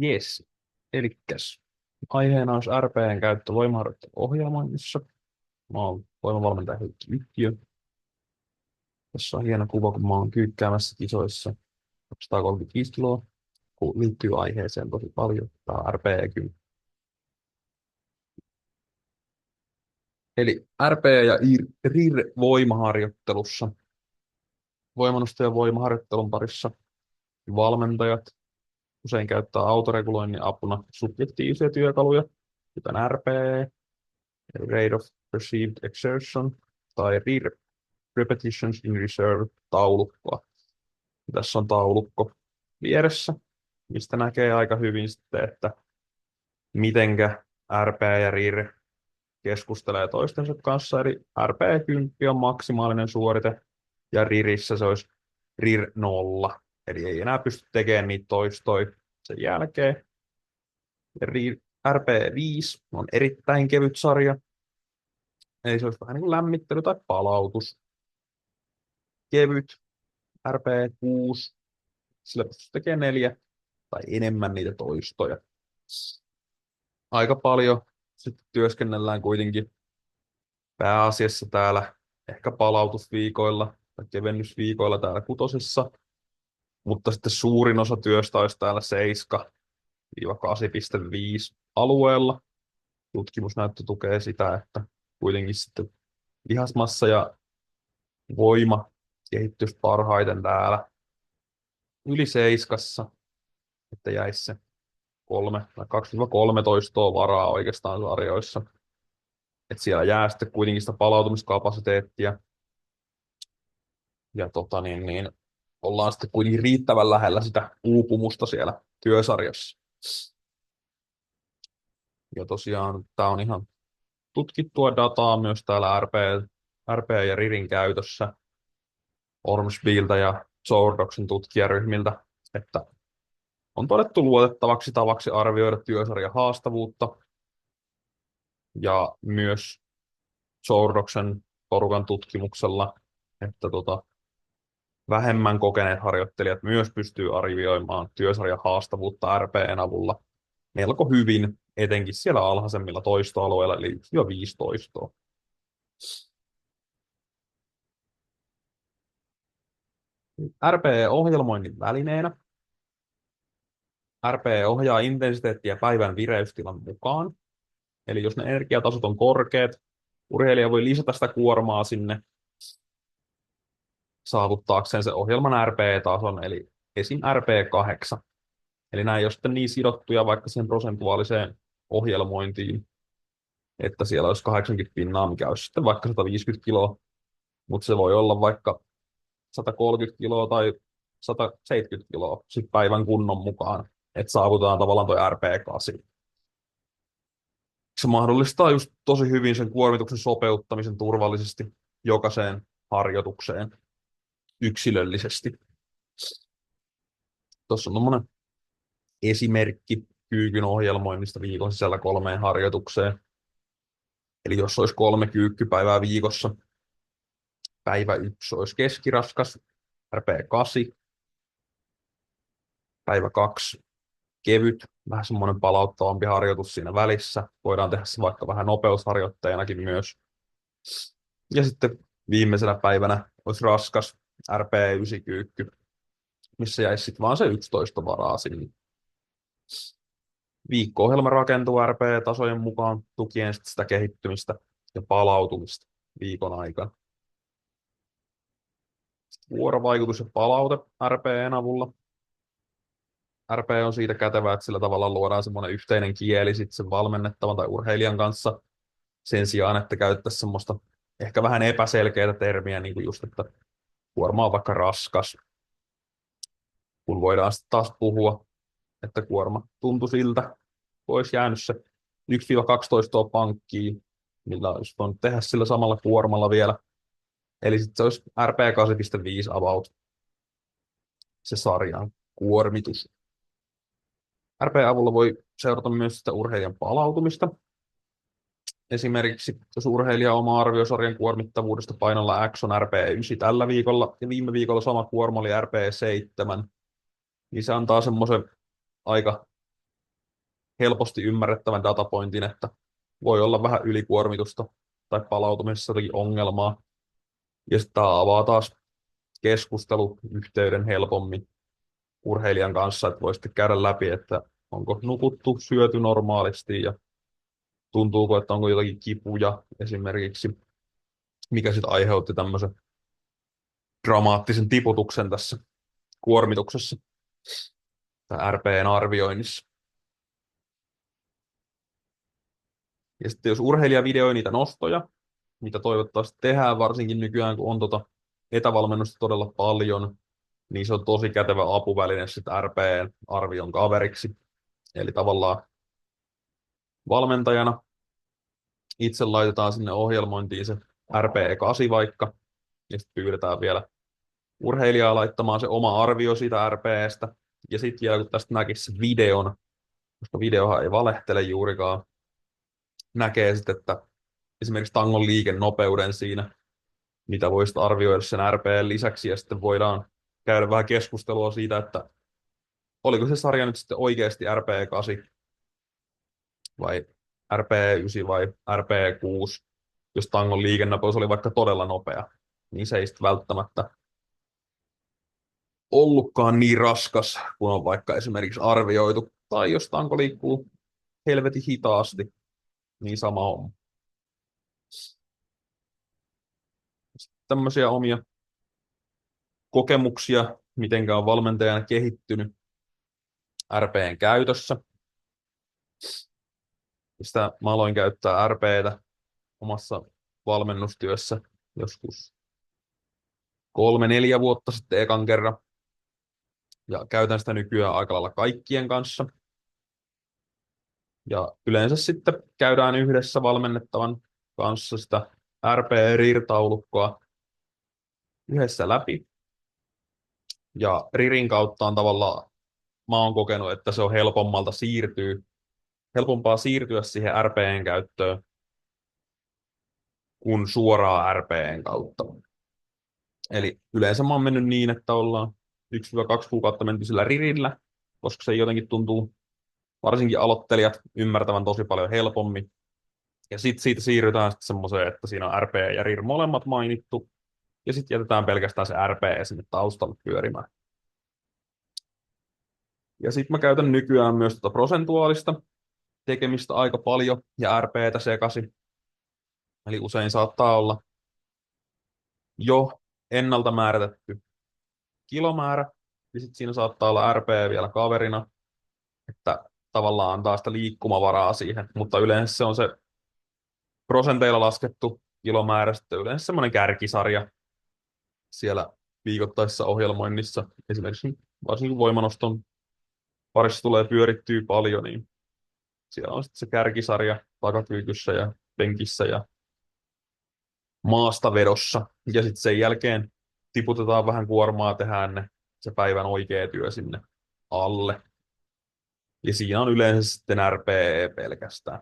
Jes. Elikkäs aiheena olisi RP:n käyttö voimaharjoitteluohjelmoinnissa. Mä oon voimavalmentaja Heikki Yhtiö. Tässä on hieno kuva, kun mä oon kyykkäämässä kisoissa 235 kiloa, kun liittyy aiheeseen tosi paljon. Tää on RP-kymppi. Eli RP ja RIR-voimaharjoittelussa voimannosto- ja voimaharjoittelun parissa valmentajat usein käyttää autoreguloinnin apuna subjektiivisia työkaluja, kuten RP, Rate of Perceived Exertion, tai RIR, Repetitions in Reserve-taulukkoa. Tässä on taulukko vieressä, mistä näkee aika hyvin sitten, että mitenkä RP ja RIR keskustelee toistensa kanssa. Eli RP10 on maksimaalinen suorite, ja RIRissä se olisi RIR 0. Eli ei enää pysty tekemään niitä toistoja sen jälkeen. Ja RP5 on erittäin kevyt sarja. Eli se olisi vähän niin kuin lämmittely tai palautus. Kevyt RP6, sillä pystyisi tekemään 4 tai enemmän niitä toistoja. Aika paljon sitten työskennellään kuitenkin pääasiassa täällä ehkä palautusviikoilla tai kevennysviikoilla täällä kutosessa, mutta sitten suurin osa työstä olisi täällä 7-8,5 alueella. Tutkimusnäyttö tukee sitä, että kuitenkin sitten lihasmassa ja voima kehittyisi parhaiten täällä yli 7, että jäisi se 3 tai 2-3 toistoa varaa oikeastaan sarjoissa. Että siellä jää sitten kuitenkin sitä palautumiskapasiteettia. Ja ollaan sitten kuitenkin riittävän lähellä sitä uupumusta siellä työsarjassa. Ja tosiaan tämä on ihan tutkittua dataa myös täällä RP ja RIRin käytössä Ormsbiltä ja Sourdoksen tutkijaryhmiltä, että on todettu luotettavaksi tavaksi arvioida työsarjan haastavuutta. Ja myös Sourdoksen porukan tutkimuksella, että vähemmän kokeneet harjoittelijat myös pystyy arvioimaan työsarjan haastavuutta RP:n avulla melko hyvin, etenkin siellä alhaisemmilla toistoalueilla, eli 1-5 toistoa. RPE-ohjelmoinnin välineenä. RPE ohjaa intensiteettiä päivän vireystilan mukaan. Eli jos ne energiatasot on korkeat, urheilija voi lisätä sitä kuormaa sinne saavuttaakseen se ohjelman RPE-tason, eli esim. RP8. Eli nämä ei ole sitten niin sidottuja vaikka siihen prosentuaaliseen ohjelmointiin, että siellä olisi 80%, mikä olisi sitten vaikka 150 kiloa, mutta se voi olla vaikka 130 kiloa tai 170 kiloa sit päivän kunnon mukaan, että saavutetaan tavallaan tuo RP8. Se mahdollistaa just tosi hyvin sen kuormituksen sopeuttamisen turvallisesti jokaiseen harjoitukseen yksilöllisesti. Tuossa on tommonen esimerkki kyykyn ohjelmoinnista viikon sisällä 3 harjoitukseen. Eli jos olisi 3 kyykkypäivää viikossa, päivä 1 olisi keskiraskas, RP8, päivä 2 kevyt, vähän semmoinen palauttavampi harjoitus siinä välissä. Voidaan tehdä se vaikka vähän nopeusharjoitteinakin myös. Ja sitten viimeisenä päivänä olisi raskas RP9-kyykky, missä jäisi sitten vaan se 11 varaa sinne. Viikko-ohjelma rakentuu RP-tasojen mukaan tukien sitä kehittymistä ja palautumista viikon aikana. Vuorovaikutus ja palaute RP:n avulla. RP on siitä kätevää, että sillä tavalla luodaan semmoinen yhteinen kieli sitten sen valmennettavan tai urheilijan kanssa sen sijaan, että käyttäisiin semmoista ehkä vähän epäselkeää termiä, niin kuin just, että kuorma on vaikka raskas, kun voidaan sitten taas puhua, että kuorma tuntui siltä, kun olisi jäänyt se 1-12 pankkiin, millä olisi voinut tehdä sillä samalla kuormalla vielä. Eli sitten se olisi RP 8.5 about se sarjan kuormitus. RP-avulla voi seurata myös sitä urheilijan palautumista. Esimerkiksi jos urheilija oma arvio sarjan kuormittavuudesta painolla X on RP9 tällä viikolla ja viime viikolla sama kuorma oli RP7, niin se antaa semmoisen aika helposti ymmärrettävän datapointin, että voi olla vähän ylikuormitusta tai palautumisessa jotakin ongelmaa. Ja sitten tämä avaa taas keskusteluyhteyden helpommin urheilijan kanssa, että voi sitten käydä läpi, että onko nukuttu, syöty normaalisti ja tuntuuko, että onko jotakin kipuja esimerkiksi, mikä sitten aiheutti tämmöisen dramaattisen tiputuksen tässä kuormituksessa tai RPEn arvioinnissa. Ja sitten jos urheilija videoi niitä nostoja, mitä toivottavasti tehdään, varsinkin nykyään, kun on etävalmennusta todella paljon, niin se on tosi kätevä apuväline sitten RPEn arvion kaveriksi. Eli tavallaan valmentajana itse laitetaan sinne ohjelmointiin se RPE-8 vaikka, ja sitten pyydetään vielä urheilijaa laittamaan se oma arvio siitä RPEstä, ja sitten vielä kun tästä näkisi se videon, koska videohan ei valehtele juurikaan, näkee sitten, että esimerkiksi tangon liikennopeuden siinä, mitä voisit arvioida sen RPEn lisäksi, ja sitten voidaan käydä vähän keskustelua siitä, että oliko se sarja nyt sitten oikeasti RPE 8 vai RPE 9 vai RPE 6, jos tangon liikennopeus oli vaikka todella nopea, niin se ei sitten välttämättä ollutkaan niin raskas, kun on vaikka esimerkiksi arvioitu, tai jos tanko liikkuu helvetin hitaasti, niin sama on. Tämmöisiä omia kokemuksia, mitenkä on valmentajana kehittynyt RP:n käytössä. Sitä mä aloin käyttää RP:tä omassa valmennustyössä joskus 3-4 vuotta sitten ekan kerran. Ja käytän sitä nykyään aika lailla kaikkien kanssa. Ja yleensä sitten käydään yhdessä valmennettavan kanssa sitä RP-RIR-taulukkoa yhdessä läpi. Ja RIRin kautta on tavallaan, mä oon kokenut, että se on helpompaa siirtyä siihen RP:n käyttöön kuin suoraan RP:n kautta. Eli yleensä mä oon mennyt niin, että ollaan 1-2 kuukautta menty sillä RIRillä, koska se jotenkin tuntuu varsinkin aloittelijat ymmärtävän tosi paljon helpommin. Ja sitten siitä siirrytään sitten semmoiseen, että siinä on RP ja RIR molemmat mainittu, ja sitten jätetään pelkästään se RP sinne taustalle pyörimään. Ja sitten mä käytän nykyään myös tuota prosentuaalista tekemistä aika paljon ja RPtä sekaisin. Eli usein saattaa olla jo ennalta määritetty kilomäärä, ja sitten siinä saattaa olla RP vielä kaverina, että tavallaan antaa sitä liikkumavaraa siihen, mutta yleensä se on se prosenteilla laskettu kilomäärä, sitten yleensä semmoinen kärkisarja siellä viikoittaisessa ohjelmoinnissa. Esimerkiksi varsinkin voimanoston parissa tulee pyörittyä paljon, niin siellä on sitten se kärkisarja takakyykyssä ja penkissä ja maastavedossa. Ja sitten sen jälkeen tiputetaan vähän kuormaa, tehdään se päivän oikea työ sinne alle. Ja siinä on yleensä sitten RPE pelkästään.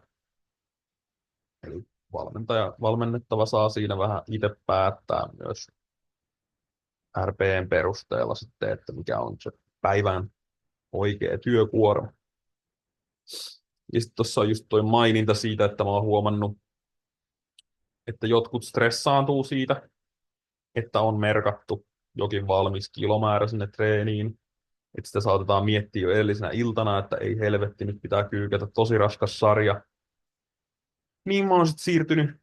Eli valmennettava saa siinä vähän itse päättää myös RP:n perusteella sitten, että mikä on se päivän oikea työkuorma. Ja sitten tuossa on just toi maininta siitä, että mä oon huomannut, että jotkut stressaantuu siitä, että on merkattu jokin valmis kilomäärä sinne treeniin. Että sitä saatetaan miettiä jo edellisenä iltana, että ei helvetti, nyt pitää kyykätä tosi raskas sarja. Niin mä oon sitten siirtynyt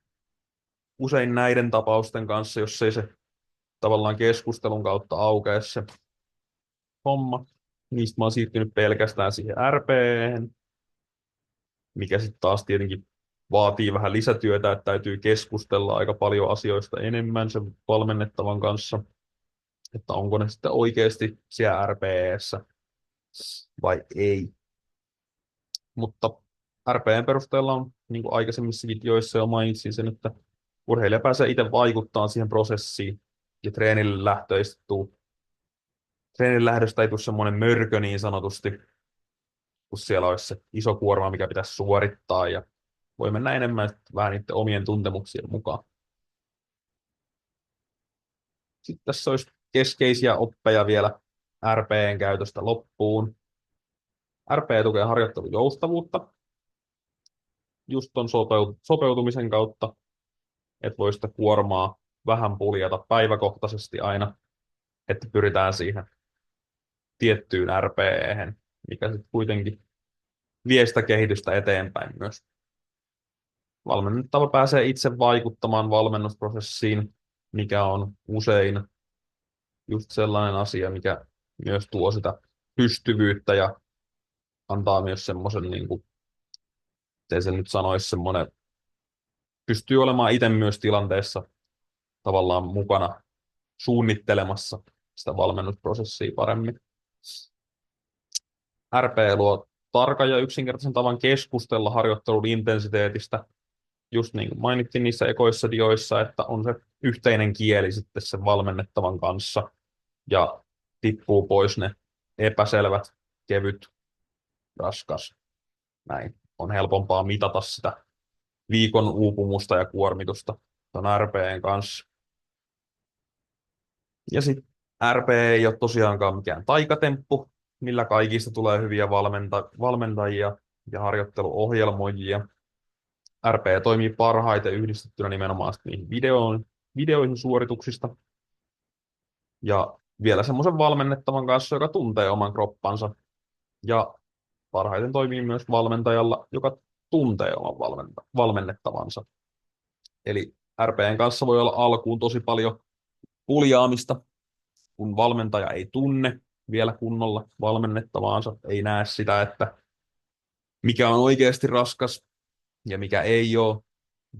usein näiden tapausten kanssa, jos ei se tavallaan keskustelun kautta aukea se homma. Niistä mä oon siirtynyt pelkästään siihen RP:hen, mikä sitten taas tietenkin vaatii vähän lisätyötä, että täytyy keskustella aika paljon asioista enemmän sen valmennettavan kanssa, että onko ne sitten oikeasti siellä RP:ssä vai ei. Mutta RP:n perusteella on, niin kuin aikaisemmissakin videoissa jo mainitsin sen, että urheilija pääsee itse vaikuttamaan siihen prosessiin ja treenille lähdöstä ei tule semmoinen mörkö niin sanotusti, kun siellä olisi se iso kuorma, mikä pitäisi suorittaa ja voi mennä enemmän vähän niiden omien tuntemuksien mukaan. Sitten tässä olisi keskeisiä oppeja vielä RP:n käytöstä loppuun. RP tukee harjoittelun joustavuutta, just ton sopeutumisen kautta, että voi sitä kuormaa vähän puljata päiväkohtaisesti aina, että pyritään siihen tiettyyn RPEhen, mikä sitten kuitenkin vie sitä kehitystä eteenpäin myös. Valmennettava pääsee itse vaikuttamaan valmennusprosessiin, mikä on usein just sellainen asia, mikä myös tuo sitä pystyvyyttä ja antaa myös semmoisen, niin kuin, miten se nyt sanoisi, semmoinen, pystyy olemaan itse myös tilanteessa tavallaan mukana suunnittelemassa sitä valmennusprosessia paremmin. RP luo tarkan ja yksinkertaisen tavan keskustella harjoittelun intensiteetistä, just niin kuin mainittiin niissä ekoissa dioissa, että on se yhteinen kieli sitten sen valmennettavan kanssa ja tippuu pois ne epäselvät, kevyt, raskas. Näin on helpompaa mitata sitä viikon uupumusta ja kuormitusta ton RP:n kanssa. Ja sitten RP ei ole tosiaankaan mikään taikatemppu, millä kaikista tulee hyviä valmentajia ja harjoitteluohjelmoijia. RP toimii parhaiten yhdistettynä nimenomaan niihin videoihin suorituksista ja vielä semmoisen valmennettavan kanssa, joka tuntee oman kroppansa. Ja parhaiten toimii myös valmentajalla, joka tuntee oman valmennettavansa. Eli RPn kanssa voi olla alkuun tosi paljon puljaamista, kun valmentaja ei tunne vielä kunnolla valmennettavaansa, ei näe sitä, että mikä on oikeasti raskas ja mikä ei ole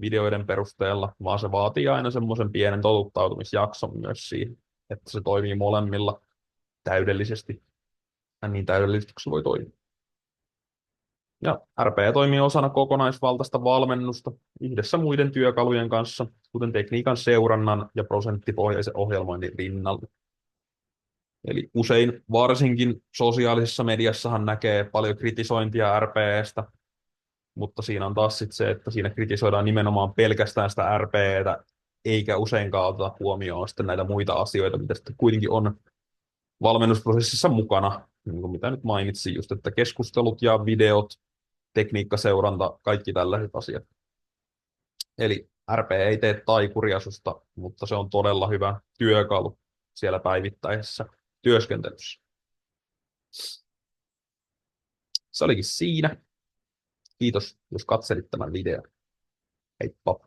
videoiden perusteella, vaan se vaatii aina semmoisen pienen totuttautumisjakson myös siihen, että se toimii molemmilla täydellisesti ja niin täydellisesti kuin se voi toimia. Ja RP toimii osana kokonaisvaltaista valmennusta yhdessä muiden työkalujen kanssa, kuten tekniikan seurannan ja prosenttipohjaisen ohjelmoinnin rinnalla. Eli usein varsinkin sosiaalisessa mediassahan näkee paljon kritisointia RP:stä, mutta siinä on taas sit se, että siinä kritisoidaan nimenomaan pelkästään sitä RP:tä, eikä useinkaan oteta huomioon sitten näitä muita asioita, mitä sitten kuitenkin on valmennusprosessissa mukana, niin kuin mitä nyt mainitsin, just että keskustelut ja videot, tekniikkaseuranta, kaikki tällaiset asiat. Eli RP ei tee taikuria susta, mutta se on todella hyvä työkalu siellä päivittäisessä työskentelyssä. Se olikin siinä. Kiitos, jos katselit tämän videon. Heippa!